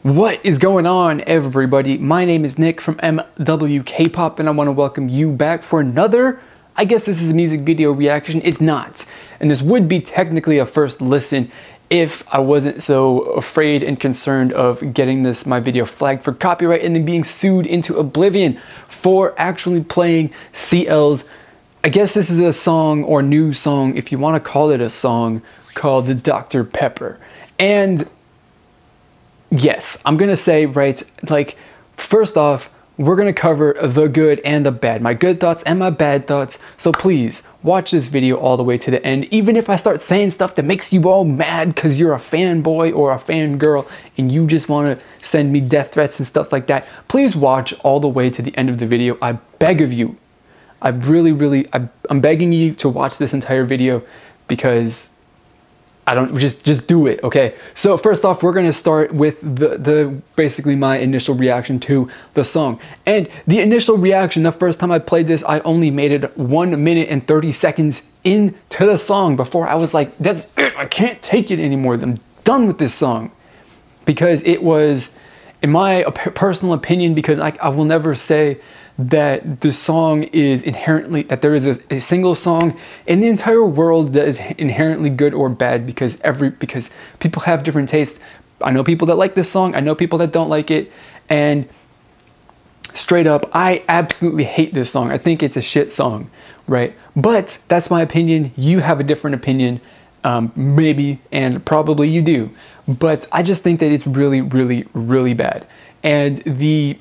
What is going on, everybody? My name is Nick from MWK-pop, and I want to welcome you back for another, I guess this is a music video reaction. It's not. And this would be technically a first listen if I wasn't so afraid and concerned of getting my video flagged for copyright and then being sued into oblivion for actually playing CL's, I guess this is a song or new song, if you want to call it a song, called the Dr. Pepper. And yes, I'm gonna say, right, like, first off, we're gonna cover the good and the bad, my good thoughts and my bad thoughts. So please watch this video all the way to the end. Even if I start saying stuff that makes you all mad because you're a fanboy or a fangirl and you just want to send me death threats and stuff like that, please watch all the way to the end of the video. I beg of you. I'm begging you to watch this entire video because I don't just do it, okay? So first off, we're gonna start with the basically my initial reaction to the song. And the initial reaction, the first time I played this, I only made it 1 minute and 30 seconds into the song before I was like, that's it, I can't take it anymore. I'm done with this song. Because it was, in my personal opinion, because I will never say that the song is inherently, that there is a single song in the entire world that is inherently good or bad, because people have different tastes. I know people that like this song, I know people that don't like it, and straight up, I absolutely hate this song. I think it's a shit song, right? But that's my opinion. You have a different opinion, maybe, and probably you do. But I just think that it's really, really, really bad. And the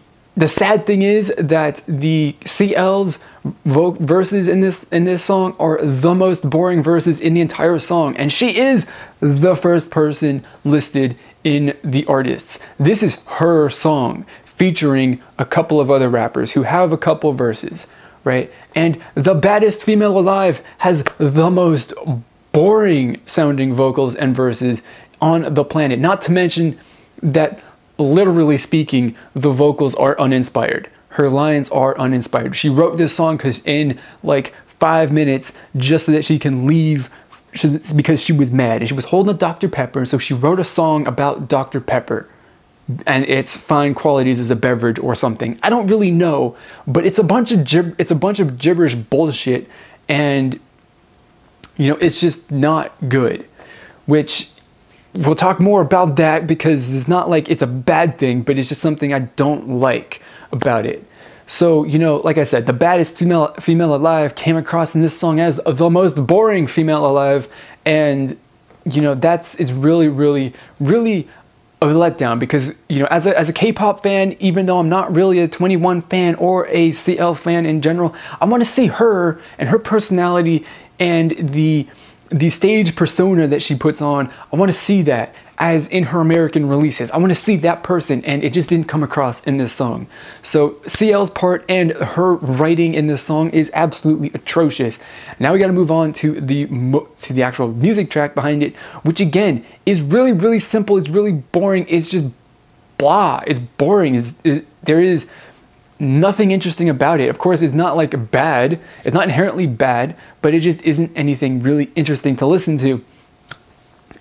sad thing is that the CL's verses in this song are the most boring verses in the entire song, and she is the first person listed in the artists. This is her song featuring a couple of other rappers who have a couple verses, right? And the baddest female alive has the most boring sounding vocals and verses on the planet. Not to mention that, literally speaking, the vocals are uninspired. Her lines are uninspired. She wrote this song in like 5 minutes just so that she can leave because she was mad and she was holding a Dr. Pepper. So she wrote a song about Dr. Pepper and its fine qualities as a beverage or something. I don't really know, but it's a bunch of gibberish bullshit, and you know, it's just not good. Which we'll talk more about that, because it's not like it's a bad thing, but it's just something I don't like about it. So, you know, like I said, the baddest female alive came across in this song as the most boring female alive, and you know, it's really, really, really a letdown, because you know, as a K-pop fan, even though I'm not really a 21 fan or a CL fan in general, I want to see her and her personality and the stage persona that she puts on. I want to see that as in her American releases. I want to see that person, and it just didn't come across in this song. So CL's part and her writing in this song is absolutely atrocious. Now we got to move on to the actual music track behind it, which again is really, really simple. It's really boring. It's just blah. It's boring. There is nothing interesting about it. Of course, it's not like bad. It's not inherently bad, but it just isn't anything really interesting to listen to,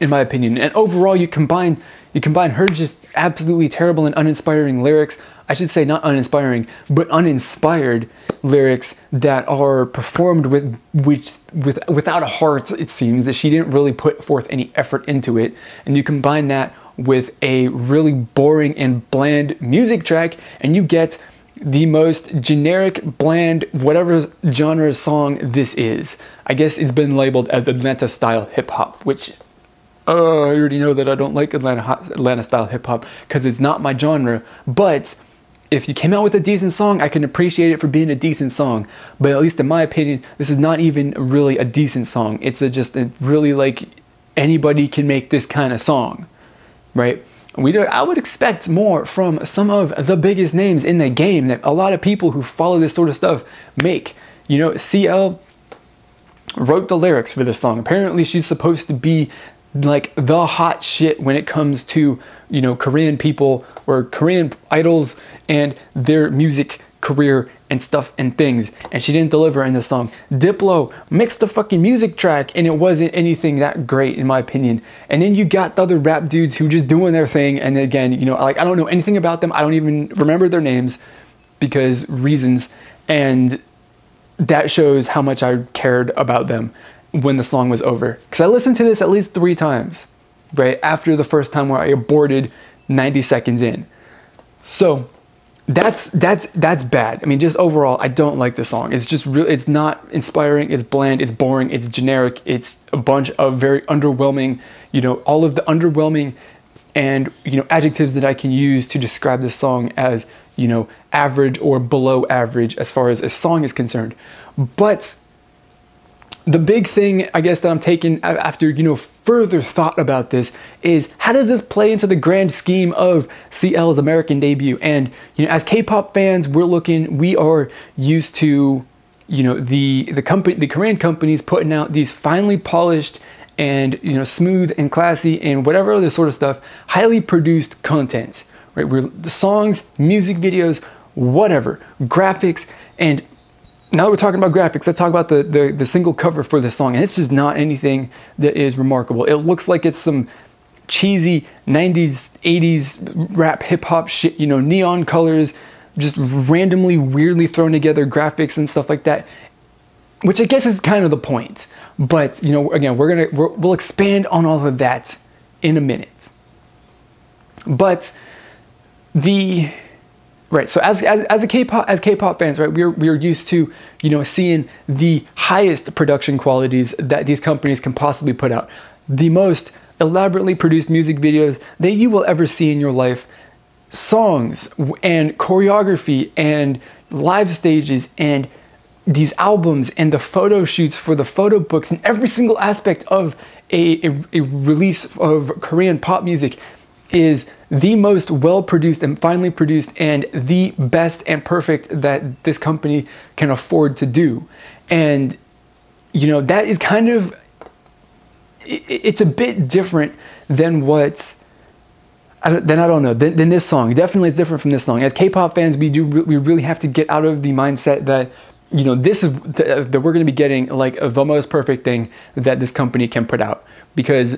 in my opinion. And overall, you combine her just absolutely terrible and uninspiring lyrics. I should say not uninspiring, but uninspired lyrics that are performed without a heart, it seems, that she didn't really put forth any effort into it. And you combine that with a really boring and bland music track, and you get the most generic, bland, whatever genre song this is. I guess it's been labeled as Atlanta-style hip-hop, which I already know that I don't like Atlanta-style hip-hop because it's not my genre. But if you came out with a decent song, I can appreciate it for being a decent song. But at least in my opinion, this is not even really a decent song. It's just really like anybody can make this kind of song, right? I would expect more from some of the biggest names in the game that a lot of people who follow this sort of stuff make. You know, CL wrote the lyrics for this song. Apparently she's supposed to be like the hot shit when it comes to, you know, Korean people or Korean idols and their music career and stuff and things, and she didn't deliver in the song. Diplo mixed the fucking music track and it wasn't anything that great in my opinion. And then you got the other rap dudes who just doing their thing, and again, you know, like I don't know anything about them. I don't even remember their names because reasons, and that shows how much I cared about them when the song was over. Because I listened to this at least 3 times, right? After the first time where I aborted 90 seconds in. So that's bad. I mean, just overall, I don't like the song. It's just real. It's not inspiring. It's bland. It's boring. It's generic. It's a bunch of very underwhelming, you know, all of the underwhelming and, you know, adjectives that I can use to describe this song as, you know, average or below average as far as a song is concerned. But the big thing, I guess, that I'm taking after, you know, further thought about this is, how does this play into the grand scheme of CL's American debut? And, you know, as K-pop fans, we are used to, you know, the Korean companies putting out these finely polished and, you know, smooth and classy and whatever other sort of stuff, highly produced content, right? The songs, music videos, whatever, graphics. And now that we're talking about graphics, let's talk about the single cover for this song. And it's just not anything that is remarkable. It looks like it's some cheesy 90s, 80s rap hip hop shit, you know, neon colors, just randomly, weirdly thrown together graphics and stuff like that, which I guess is kind of the point. But, you know, again, we'll expand on all of that in a minute. But right, so as K-pop fans, right, we're used to, you know, seeing the highest production qualities that these companies can possibly put out, the most elaborately produced music videos that you will ever see in your life, songs and choreography and live stages and these albums and the photo shoots for the photo books and every single aspect of a release of Korean pop music is the most well-produced and finely produced and the best and perfect that this company can afford to do. And, you know, that is kind of, it's a bit different than than this song. Definitely it's different from this song. As K-pop fans, we really have to get out of the mindset that, you know, that we're going to be getting like the most perfect thing that this company can put out, because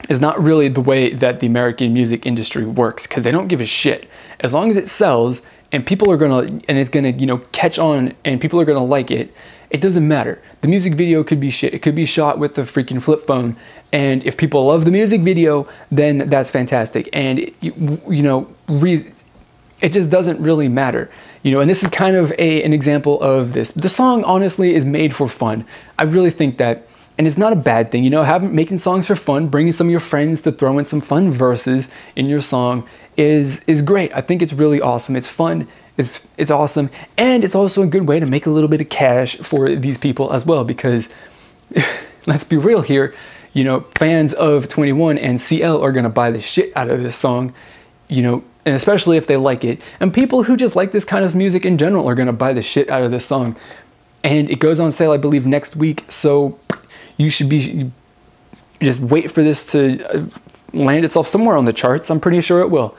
it's not really the way that the American music industry works, because they don't give a shit. As long as it sells and people are it's gonna, you know, catch on and people are gonna like it, it doesn't matter. The music video could be shit. It could be shot with the freaking flip phone. And if people love the music video, then that's fantastic. And, you know, it just doesn't really matter. You know, and this is kind of an example of this. The song, honestly, is made for fun. I really think that. And it's not a bad thing, you know, making songs for fun, bringing some of your friends to throw in some fun verses in your song is great. I think it's really awesome. It's fun, it's awesome, and it's also a good way to make a little bit of cash for these people as well, because let's be real here, you know, fans of 21 and CL are gonna buy the shit out of this song, you know, and especially if they like it. And people who just like this kind of music in general are gonna buy the shit out of this song. And it goes on sale, I believe, next week, so you should just wait for this to land itself somewhere on the charts. I'm pretty sure it will.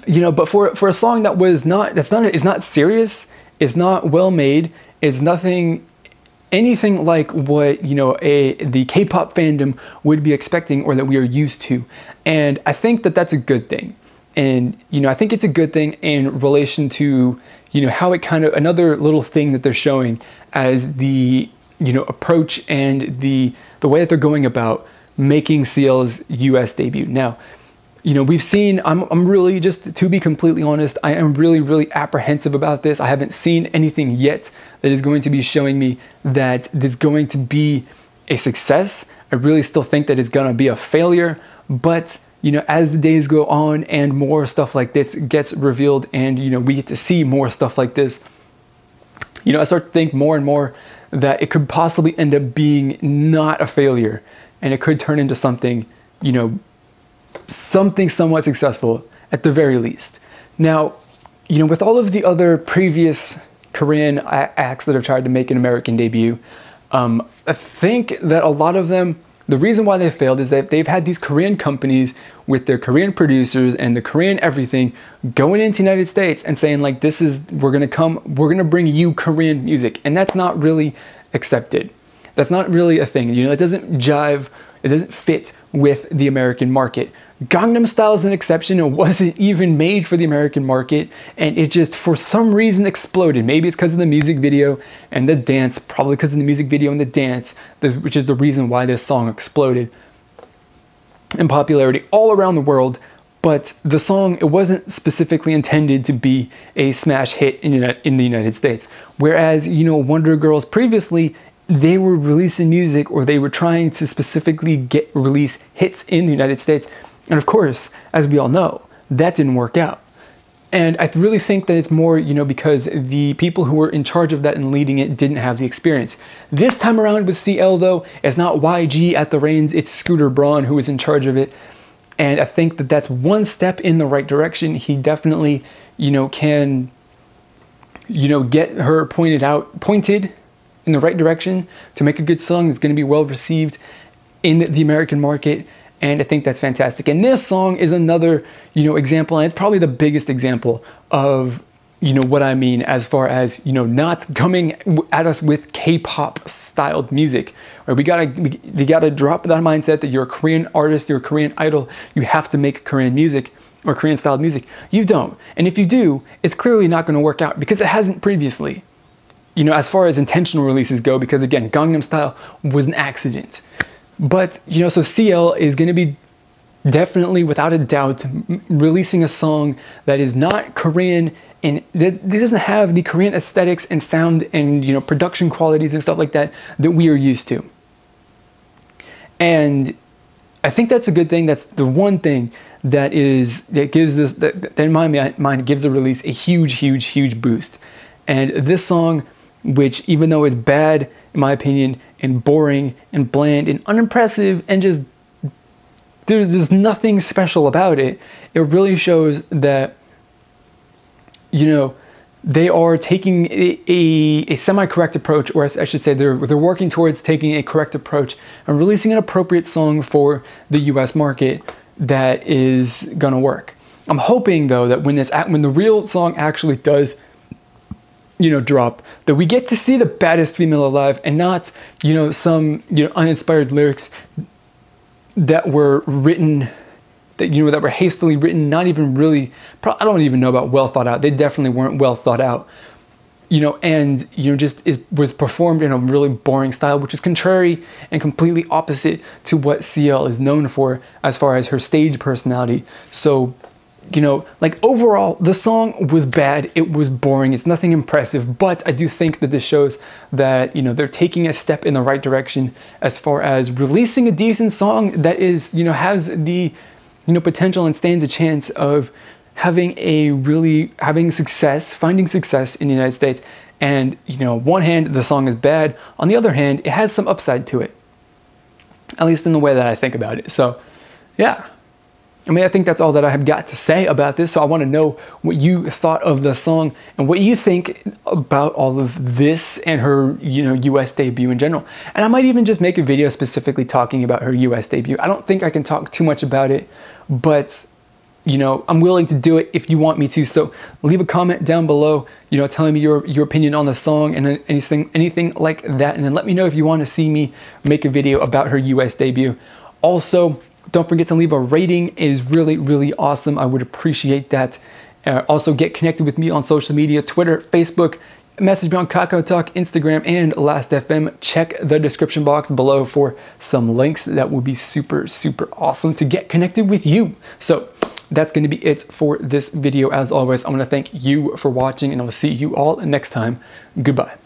You know, but for a song that it's not serious, it's not well made, it's anything like what, you know, the K-pop fandom would be expecting or that we are used to. And I think that that's a good thing. And, you know, I think it's a good thing in relation to, you know, how it kind of, another little thing that they're showing as the, you know, approach and the way that they're going about making CL's US debut. Now, you know, we've seen, I'm really, just to be completely honest, I am really apprehensive about this. I haven't seen anything yet that is going to be showing me that it's going to be a success. I really still think that it's going to be a failure, but, you know, as the days go on and more stuff like this gets revealed and, you know, we get to see more stuff like this, you know, I start to think more and more that it could possibly end up being not a failure, and it could turn into something, you know, something somewhat successful at the very least. Now, you know, with all of the other previous Korean acts that have tried to make an American debut, I think that a lot of them The reason why they failed is that they've had these Korean companies with their Korean producers and the Korean everything going into the United States and saying like, we're gonna bring you Korean music. And that's not really accepted. That's not really a thing. You know, it doesn't jive, it doesn't fit with the American market. Gangnam Style is an exception. It wasn't even made for the American market, and it just, for some reason, exploded. Maybe it's because of the music video and the dance, probably because of the music video and the dance, which is the reason why this song exploded in popularity all around the world. But the song, it wasn't specifically intended to be a smash hit in the United States. Whereas, you know, Wonder Girls previously, they were releasing music, or they were trying to specifically release hits in the United States. And of course, as we all know, that didn't work out. And I really think that it's more, you know, because the people who were in charge of that and leading it didn't have the experience. This time around with CL though, it's not YG at the reins, it's Scooter Braun who is in charge of it. And I think that that's one step in the right direction. He definitely, you know, can, you know, get her pointed in the right direction to make a good song that's going to be well received in the American market. And I think that's fantastic. And this song is another, you know, example, and it's probably the biggest example of, you know, what I mean as far as, you know, not coming at us with K-pop styled music. Right? You gotta drop that mindset that you're a Korean artist, you're a Korean idol, you have to make Korean music or Korean styled music. You don't. And if you do, it's clearly not going to work out because it hasn't previously. You know, as far as intentional releases go, because again, Gangnam Style was an accident. But, you know, so CL is going to be definitely, without a doubt, releasing a song that is not Korean and that doesn't have the Korean aesthetics and sound and, you know, production qualities and stuff like that that we are used to. And I think that's a good thing. That's the one thing that gives this, that in my mind, gives the release a huge boost. And this song, which even though it's bad, in my opinion, and boring and bland and unimpressive and just there's nothing special about it, it really shows that, you know, they are taking a semi-correct approach, or I should say they're working towards taking a correct approach and releasing an appropriate song for the US market that is gonna work. I'm hoping though that when the real song actually does, you know, drop, that we get to see the baddest female alive and not, you know, some, you know, uninspired lyrics that were written, that, you know, that were hastily written, not even really, I don't even know about well thought out. They definitely weren't well thought out, you know, and, you know, just was performed in a really boring style, which is contrary and completely opposite to what CL is known for as far as her stage personality. So, you know, like overall, the song was bad. It was boring. It's nothing impressive, but I do think that this shows that, you know, they're taking a step in the right direction as far as releasing a decent song that is, you know, has the, you know, potential and stands a chance of having success, finding success in the United States. And, you know, on one hand, the song is bad. On the other hand, it has some upside to it, at least in the way that I think about it. So, yeah. I mean, I think that's all that I have got to say about this. So I want to know what you thought of the song and what you think about all of this and her, you know, US debut in general. And I might even just make a video specifically talking about her US debut. I don't think I can talk too much about it, but, you know, I'm willing to do it if you want me to. So leave a comment down below, you know, telling me your opinion on the song and anything like that. And then let me know if you want to see me make a video about her US debut. Also, don't forget to leave a rating. It is really awesome. I would appreciate that. Also, get connected with me on social media, Twitter, Facebook, message me on KakaoTalk, Instagram, and Last.fm. Check the description box below for some links. That would be super awesome to get connected with you. So that's going to be it for this video. As always, I want to thank you for watching, and I will see you all next time. Goodbye.